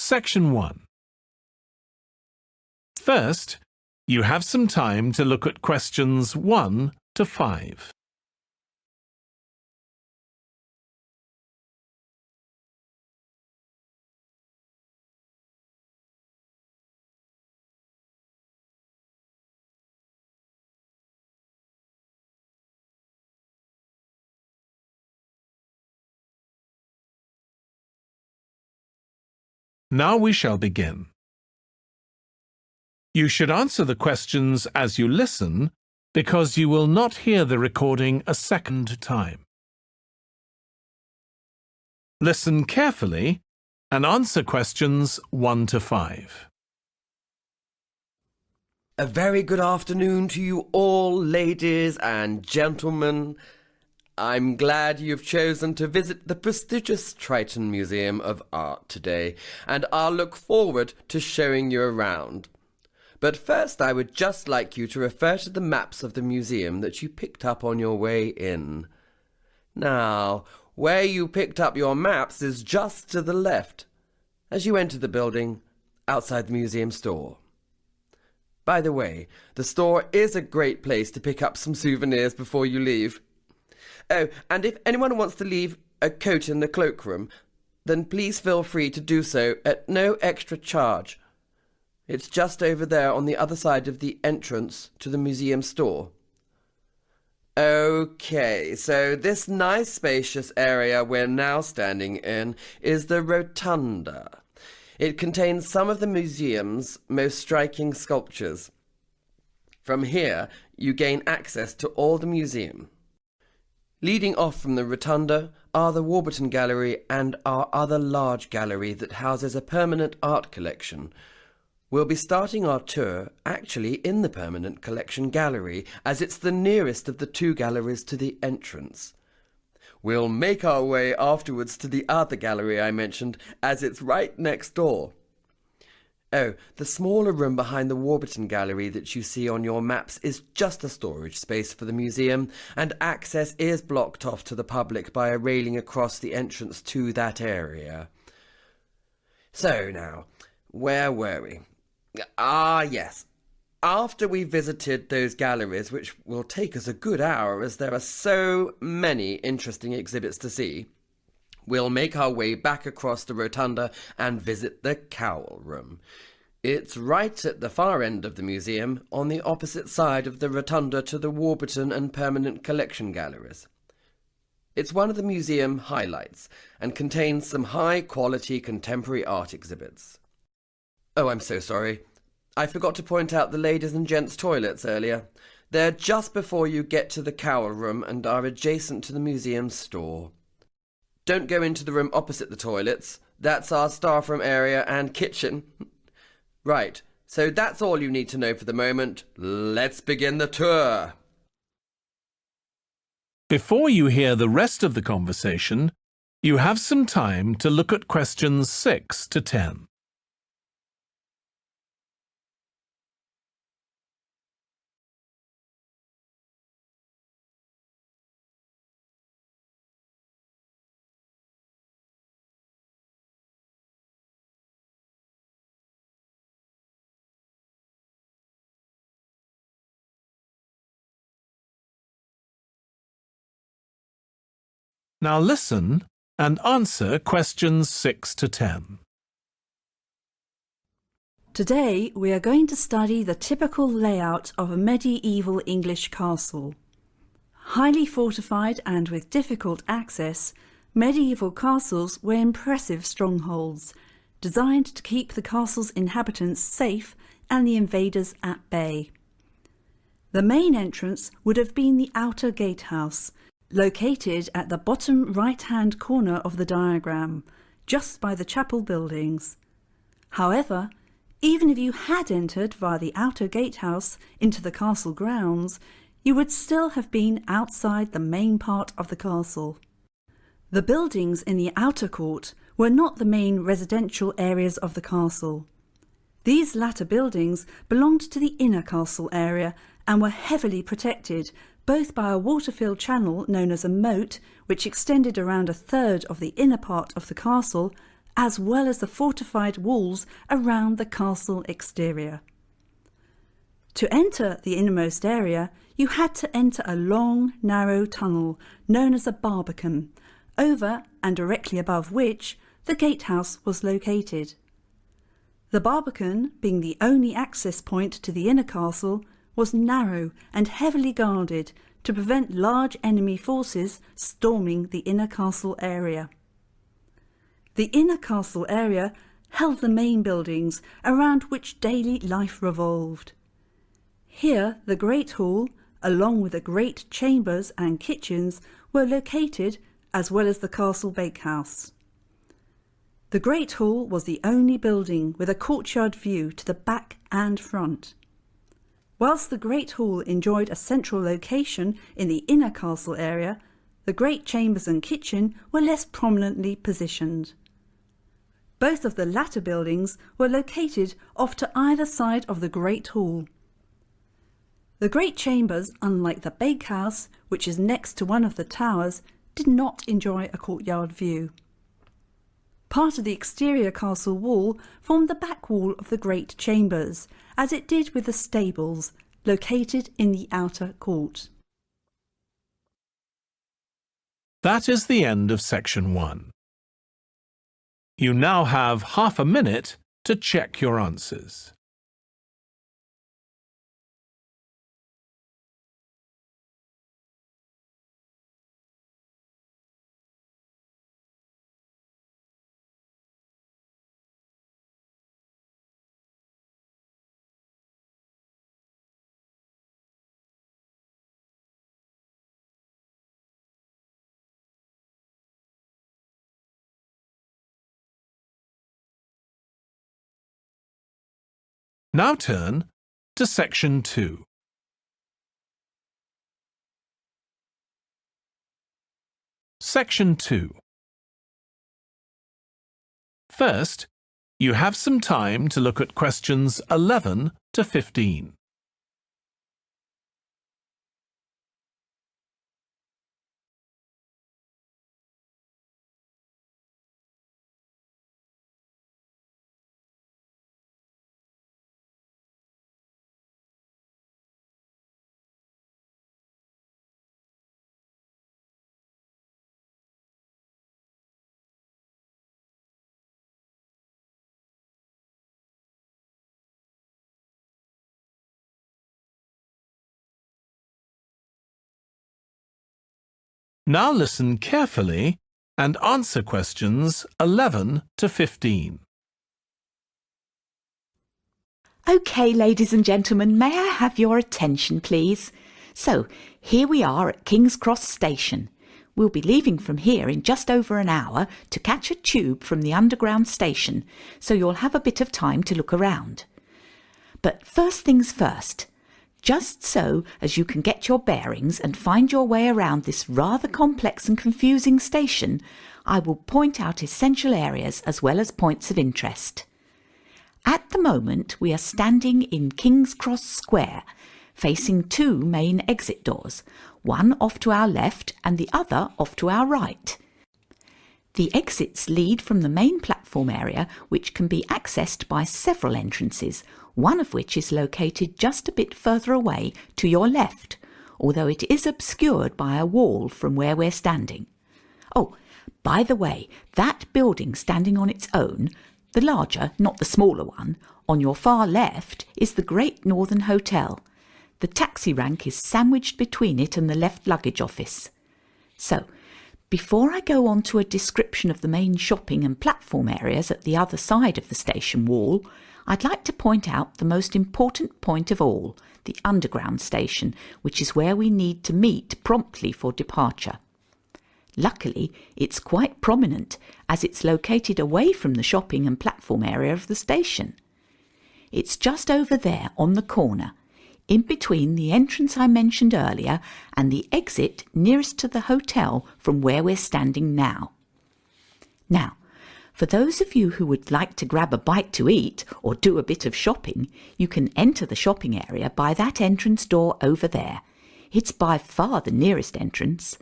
Section 1. First, you have some time to look at questions 1 to 5. Now we shall begin. You should answer the questions as you listen because you will not hear the recording a second time. Listen carefully and answer questions 1 to 5. A very good afternoon to you all, ladies and gentlemen. I'm glad you've chosen to visit the prestigious Triton Museum of Art today, and I'll look forward to showing you around. But first, I would just like you to refer to the maps of the museum that you picked up on your way in. Now, where you picked up your maps is just to the left, as you enter the building outside the museum store. By the way, the store is a great place to pick up some souvenirs before you leave. Oh, and if anyone wants to leave a coat in the cloakroom, then please feel free to do so at no extra charge. It's just over there on the other side of the entrance to the museum store. Okay, so this nice spacious area we're now standing in is the Rotunda. It contains some of the museum's most striking sculptures. From here, you gain access to all the museum. Leading off from the Rotunda are the Warburton Gallery and our other large gallery that houses a permanent art collection. We'll be starting our tour actually in the permanent collection gallery, as it's the nearest of the two galleries to the entrance. We'll make our way afterwards to the other gallery I mentioned, as it's right next door. Oh, the smaller room behind the Warburton Gallery that you see on your maps is just a storage space for the museum, and access is blocked off to the public by a railing across the entrance to that area. So now, where were we? Ah, yes. After we visited those galleries, which will take us a good hour as there are so many interesting exhibits to see, we'll make our way back across the Rotunda and visit the Cowl Room. It's right at the far end of the museum, on the opposite side of the Rotunda to the Warburton and Permanent Collection galleries. It's one of the museum highlights and contains some high-quality contemporary art exhibits. Oh, I'm so sorry. I forgot to point out the ladies' and gents' toilets earlier. They're just before you get to the Cowl Room and are adjacent to the museum store. Don't go into the room opposite the toilets. That's our staff room area and kitchen. Right, so that's all you need to know for the moment. Let's begin the tour. Before you hear the rest of the conversation, you have some time to look at questions 6 to 10. Now listen and answer questions 6 to 10. Today we are going to study the typical layout of a medieval English castle. Highly fortified and with difficult access, medieval castles were impressive strongholds, designed to keep the castle's inhabitants safe and the invaders at bay. The main entrance would have been the outer gatehouse, located at the bottom right-hand corner of the diagram, just by the chapel buildings. However, even if you had entered via the outer gatehouse into the castle grounds, you would still have been outside the main part of the castle. The buildings in the outer court were not the main residential areas of the castle. These latter buildings belonged to the inner castle area and were heavily protected both by a water-filled channel known as a moat, which extended around a third of the inner part of the castle, as well as the fortified walls around the castle exterior. To enter the innermost area, you had to enter a long, narrow tunnel known as a barbican, over and directly above which the gatehouse was located. The barbican, being the only access point to the inner castle, was narrow and heavily guarded to prevent large enemy forces storming the inner castle area. The inner castle area held the main buildings around which daily life revolved. Here the Great Hall, along with the great chambers and kitchens, were located, as well as the castle bakehouse. The Great Hall was the only building with a courtyard view to the back and front. Whilst the Great Hall enjoyed a central location in the inner castle area, the great chambers and kitchen were less prominently positioned. Both of the latter buildings were located off to either side of the Great Hall. The great chambers, unlike the bakehouse, which is next to one of the towers, did not enjoy a courtyard view. Part of the exterior castle wall formed the back wall of the great chambers, as it did with the stables, located in the outer court. That is the end of section 1. You now have half a minute to check your answers. Now turn to section 2. Section 2. First, you have some time to look at questions 11 to 15. Now listen carefully and answer questions 11 to 15. OK, ladies and gentlemen, may I have your attention, please? So, here we are at King's Cross Station. We'll be leaving from here in just over an hour to catch a tube from the underground station, so you'll have a bit of time to look around. But first things first. Just so as you can get your bearings and find your way around this rather complex and confusing station, I will point out essential areas as well as points of interest. At the moment we are standing in King's Cross Square, facing two main exit doors, one off to our left and the other off to our right. The exits lead from the main platform area, which can be accessed by several entrances, one of which is located just a bit further away to your left, although it is obscured by a wall from where we're standing. Oh, by the way, that building standing on its own, the larger, not the smaller one, on your far left is the Great Northern Hotel. The taxi rank is sandwiched between it and the left luggage office. So, before I go on to a description of the main shopping and platform areas at the other side of the station wall, I'd like to point out the most important point of all, the underground station, which is where we need to meet promptly for departure. Luckily, it's quite prominent, as it's located away from the shopping and platform area of the station. It's just over there on the corner, in between the entrance I mentioned earlier and the exit nearest to the hotel from where we're standing now. Now, for those of you who would like to grab a bite to eat or do a bit of shopping, you can enter the shopping area by that entrance door over there. It's by far the nearest entrance.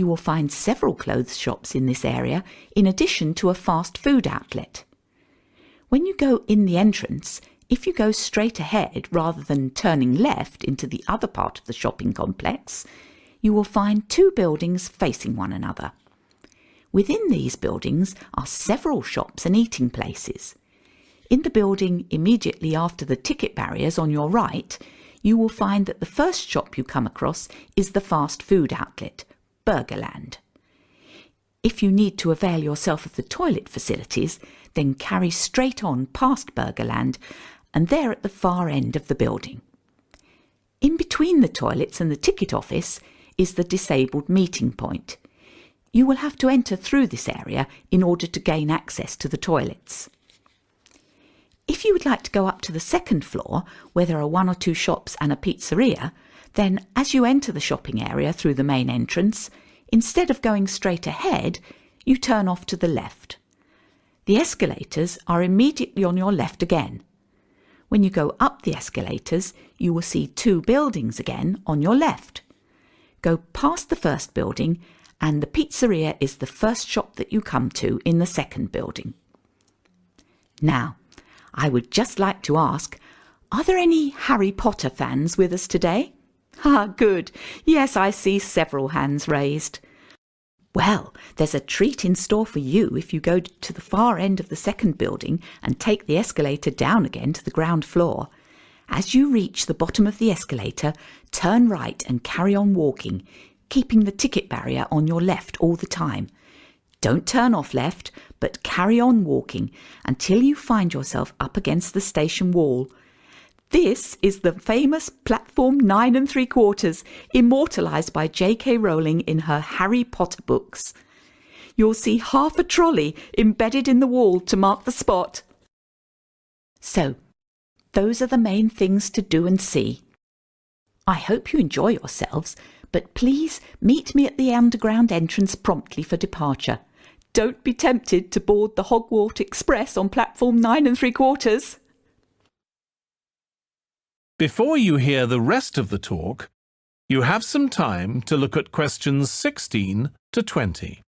You will find several clothes shops in this area, in addition to a fast food outlet. When you go in the entrance, if you go straight ahead rather than turning left into the other part of the shopping complex, you will find two buildings facing one another. Within these buildings are several shops and eating places. In the building immediately after the ticket barriers on your right, you will find that the first shop you come across is the fast food outlet, Burgerland. If you need to avail yourself of the toilet facilities, then carry straight on past Burgerland, and they're at the far end of the building. In between the toilets and the ticket office is the disabled meeting point. You will have to enter through this area in order to gain access to the toilets. If you would like to go up to the second floor, where there are one or two shops and a pizzeria, then as you enter the shopping area through the main entrance, instead of going straight ahead, you turn off to the left. The escalators are immediately on your left again. When you go up the escalators, you will see two buildings again on your left. Go past the first building, and the pizzeria is the first shop that you come to in the second building. Now, I would just like to ask, are there any Harry Potter fans with us today? Ah, good. Yes, I see several hands raised. Well, there's a treat in store for you if you go to the far end of the second building and take the escalator down again to the ground floor. As you reach the bottom of the escalator, turn right and carry on walking, keeping the ticket barrier on your left all the time. Don't turn off left, but carry on walking until you find yourself up against the station wall. This is the famous Platform 9 3/4, immortalised by J.K. Rowling in her Harry Potter books. You'll see half a trolley embedded in the wall to mark the spot. So, those are the main things to do and see. I hope you enjoy yourselves, but please meet me at the underground entrance promptly for departure. Don't be tempted to board the Hogwarts Express on Platform 9 3/4. Before you hear the rest of the talk, you have some time to look at questions 16 to 20.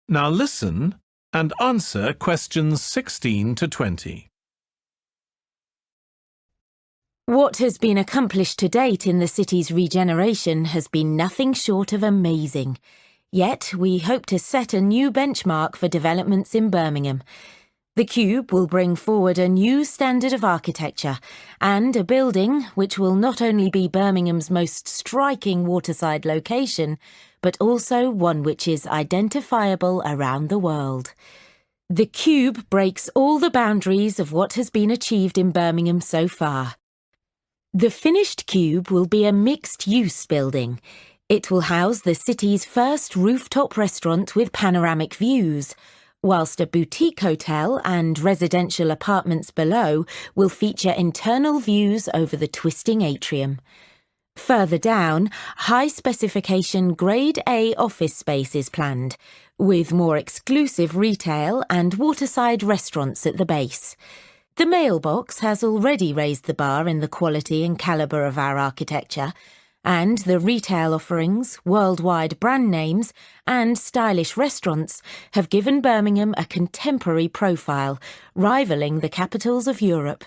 Now listen and answer questions 16 to 20. What has been accomplished to date in the city's regeneration has been nothing short of amazing. Yet we hope to set a new benchmark for developments in Birmingham. The Cube will bring forward a new standard of architecture and a building which will not only be Birmingham's most striking waterside location, but also one which is identifiable around the world. The Cube breaks all the boundaries of what has been achieved in Birmingham so far. The finished Cube will be a mixed-use building. It will house the city's first rooftop restaurant with panoramic views, whilst a boutique hotel and residential apartments below will feature internal views over the twisting atrium. Further down, high-specification Grade A office space is planned, with more exclusive retail and waterside restaurants at the base. The mailbox has already raised the bar in the quality and calibre of our architecture, and the retail offerings, worldwide brand names and stylish restaurants have given Birmingham a contemporary profile, rivalling the capitals of Europe.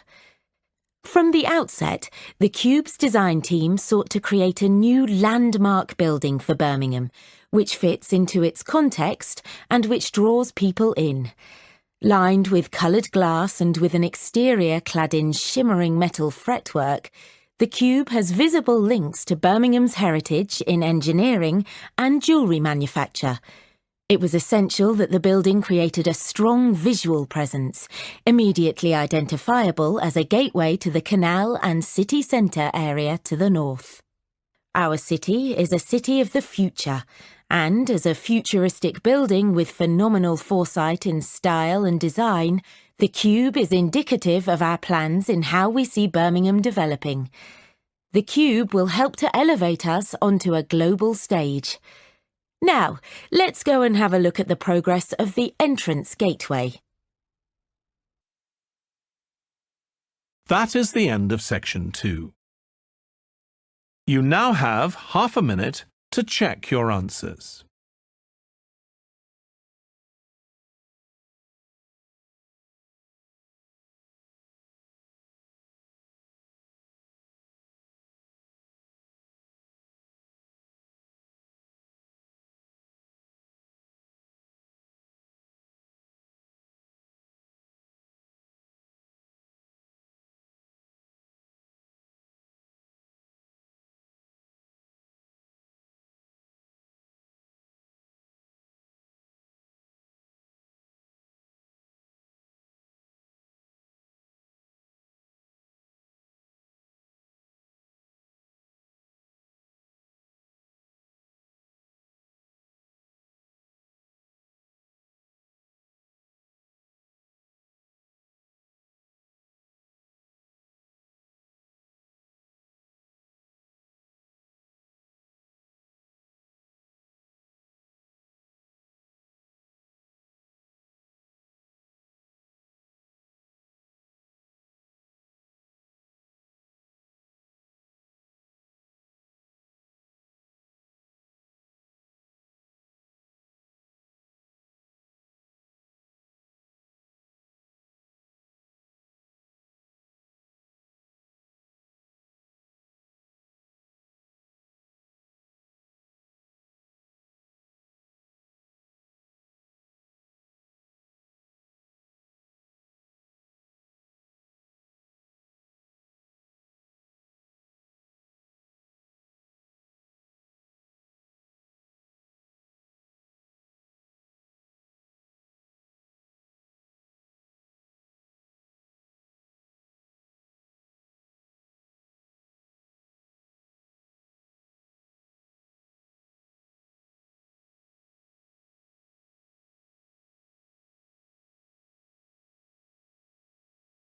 From the outset, the Cube's design team sought to create a new landmark building for Birmingham, which fits into its context and which draws people in. Lined with coloured glass and with an exterior clad in shimmering metal fretwork, the Cube has visible links to Birmingham's heritage in engineering and jewellery manufacture. It was essential that the building created a strong visual presence, immediately identifiable as a gateway to the canal and city centre area to the north. Our city is a city of the future, and as a futuristic building with phenomenal foresight in style and design, The cube is indicative of our plans in how we see Birmingham developing. The cube will help to elevate us onto a global stage. Now, let's go and have a look at the progress of the entrance gateway. That is the end of section 2. You now have half a minute to check your answers.